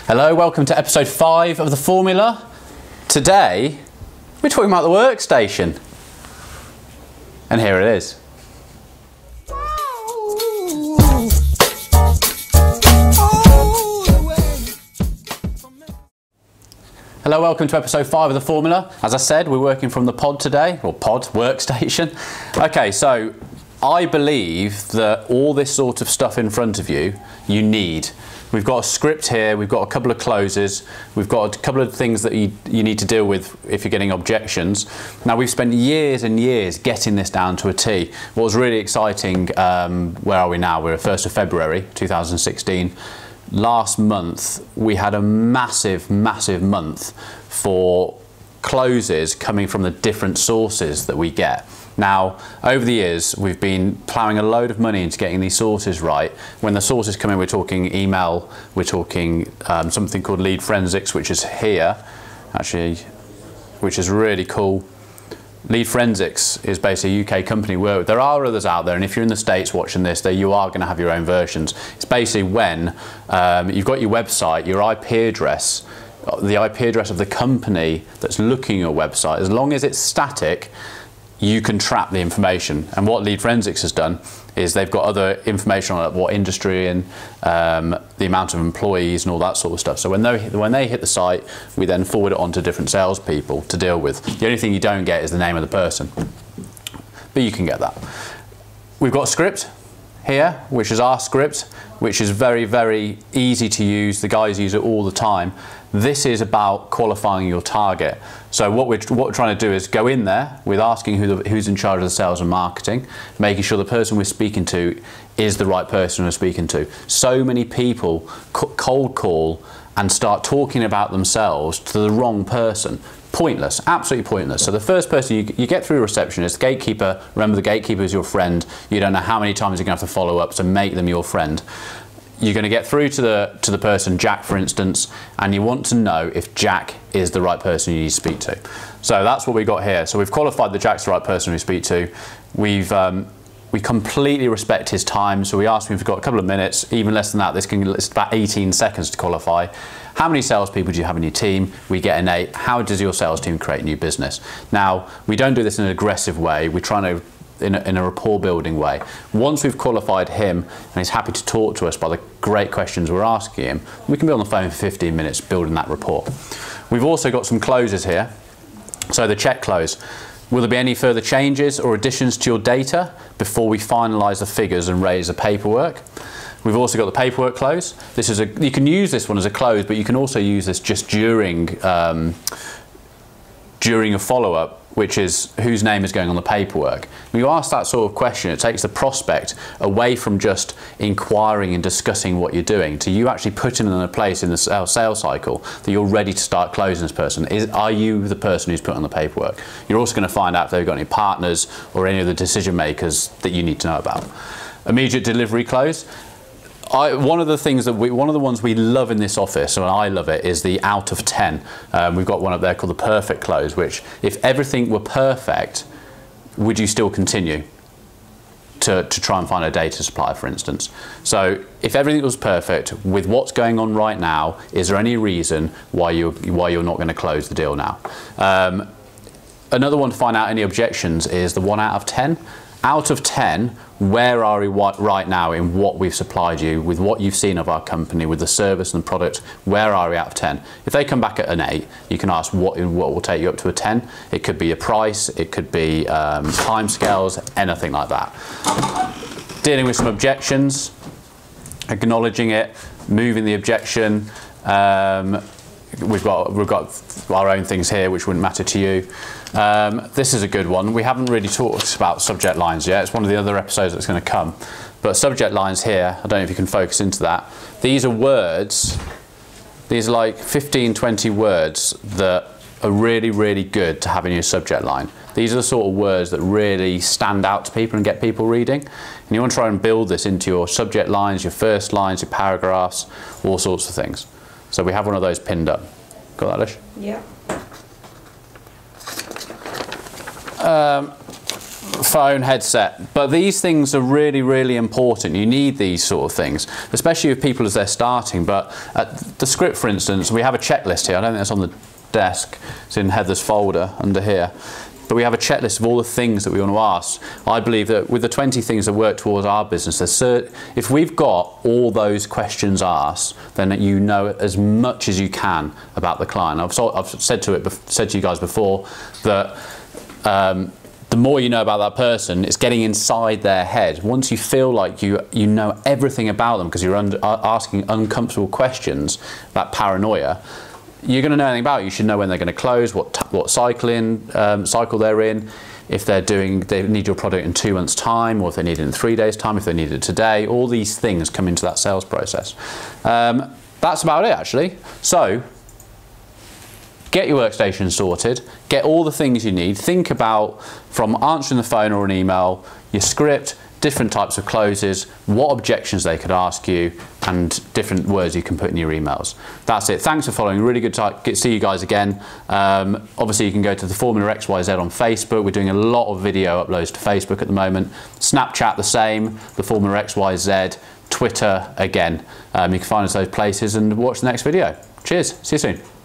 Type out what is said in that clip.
Hello, welcome to episode 5 of The Formula. Today, we're talking about the Workstation. And here it is. Hello, welcome to episode 5 of The Formula. As I said, we're working from the pod today, or pod, Workstation. Okay, so I believe that all this sort of stuff in front of you, you need. We've got a script here, we've got a couple of closes, we've got a couple of things that you need to deal with if you're getting objections. Now, we've spent years and years getting this down to a T. What was really exciting, where are we now? We're at 1st of February 2016. Last month, we had a massive month for closes coming from the different sources that we get. Now, over the years, we've been ploughing a load of money into getting these sources right. When the sources come in, we're talking email, we're talking something called lead forensics, which is here, actually, which is really cool. Lead forensics is basically a UK company. There are others out there, and if you're in the States watching this, you are going to have your own versions. It's basically when you've got your website, your IP address, the IP address of the company that's looking at your website, as long as it's static, you can trap the information. And what Lead Forensics has done is they've got other information on what industry and the amount of employees and all that sort of stuff. So when they hit the site, we then forward it on to different salespeople to deal with. The only thing you don't get is the name of the person, but you can get that. We've got a script here, which is our script, which is very easy to use. The guys use it all the time. This is about qualifying your target. So what we're trying to do is go in there with asking who's in charge of the sales and marketing, making sure the person we're speaking to is the right person we're speaking to. So many people cold call and start talking about themselves to the wrong person. Pointless, absolutely pointless. So the first person you get through reception is the gatekeeper. Remember, the gatekeeper is your friend. You don't know how many times you're going to have to follow up, so make them your friend. You're going to get through to the person, Jack, for instance, and you want to know if Jack is the right person you need to speak to. So that's what we got here. So we've qualified that Jack's the right person we speak to. We completely respect his time, so we asked him if we've got a couple of minutes, even less than that. It's about 18 seconds to qualify. How many salespeople do you have in your team? We get an 8. How does your sales team create new business? Now, we don't do this in an aggressive way. We're trying to in a rapport building way. Once we've qualified him and he's happy to talk to us by the great questions we're asking him, we can be on the phone for 15 minutes building that rapport. We've also got some closes here. So the check close. Will there be any further changes or additions to your data before we finalise the figures and raise the paperwork? We've also got the paperwork close. You can use this one as a close, but you can also use this just during a follow-up, which is whose name is going on the paperwork. When you ask that sort of question, it takes the prospect away from just inquiring and discussing what you're doing to you actually putting them in a place in the sales cycle that you're ready to start closing this person. Are you the person who's put on the paperwork? You're also going to find out if they've got any partners or any of the decision makers that you need to know about. Immediate delivery close. One of the ones we love in this office, and I love it, is the out of 10. We've got one up there called the perfect close, which if everything were perfect, would you still continue to try and find a data supplier, for instance? So if everything was perfect with what's going on right now, is there any reason why you're not going to close the deal now? Another one to find out any objections is the 1 out of 10. Out of 10, where are we right now in what we've supplied you, with what you've seen of our company, with the service and the product? Where are we out of 10? If they come back at an 8, you can ask what will take you up to a 10. It could be a price, it could be timescales, anything like that. Dealing with some objections, acknowledging it, moving the objection. We've got our own things here which wouldn't matter to you. This is a good one. We haven't really talked about subject lines yet. It's one of the other episodes that's going to come. But subject lines here, I don't know if you can focus into that. These are words, these are like 15, 20 words that are really good to have in your subject line. These are the sort of words that really stand out to people and get people reading. And you want to try and build this into your subject lines, your first lines, your paragraphs, all sorts of things. So we have one of those pinned up. Got that, Lish? Yeah. phone, headset. But these things are really, really important. You need these sort of things, especially with people as they're starting. But at the script, for instance, we have a checklist here. I don't think that's on the desk. It's in Heather's folder under here. But we have a checklist of all the things that we want to ask. I believe that with the 20 things that work towards our business, if we've got all those questions asked, then you know as much as you can about the client. I've said to you guys before that the more you know about that person, it's getting inside their head. Once you feel like you know everything about them because you're asking uncomfortable questions about paranoia, you're going to know anything about it. You should know when they're going to close, what cycle they're in, if they need your product in 2 months' time, or if they need it in 3 days' time, if they need it today. All these things come into that sales process. That's about it, actually. So get your workstation sorted, get all the things you need. Think about, from answering the phone or an email, your script, different types of closes, what objections they could ask you, and different words you can put in your emails. That's it. Thanks for following. Really good to see you guys again. Obviously, you can go to the Formula XYZ on Facebook. We're doing a lot of video uploads to Facebook at the moment. Snapchat the same, the Formula XYZ, Twitter again. You can find us those places and watch the next video. Cheers. See you soon.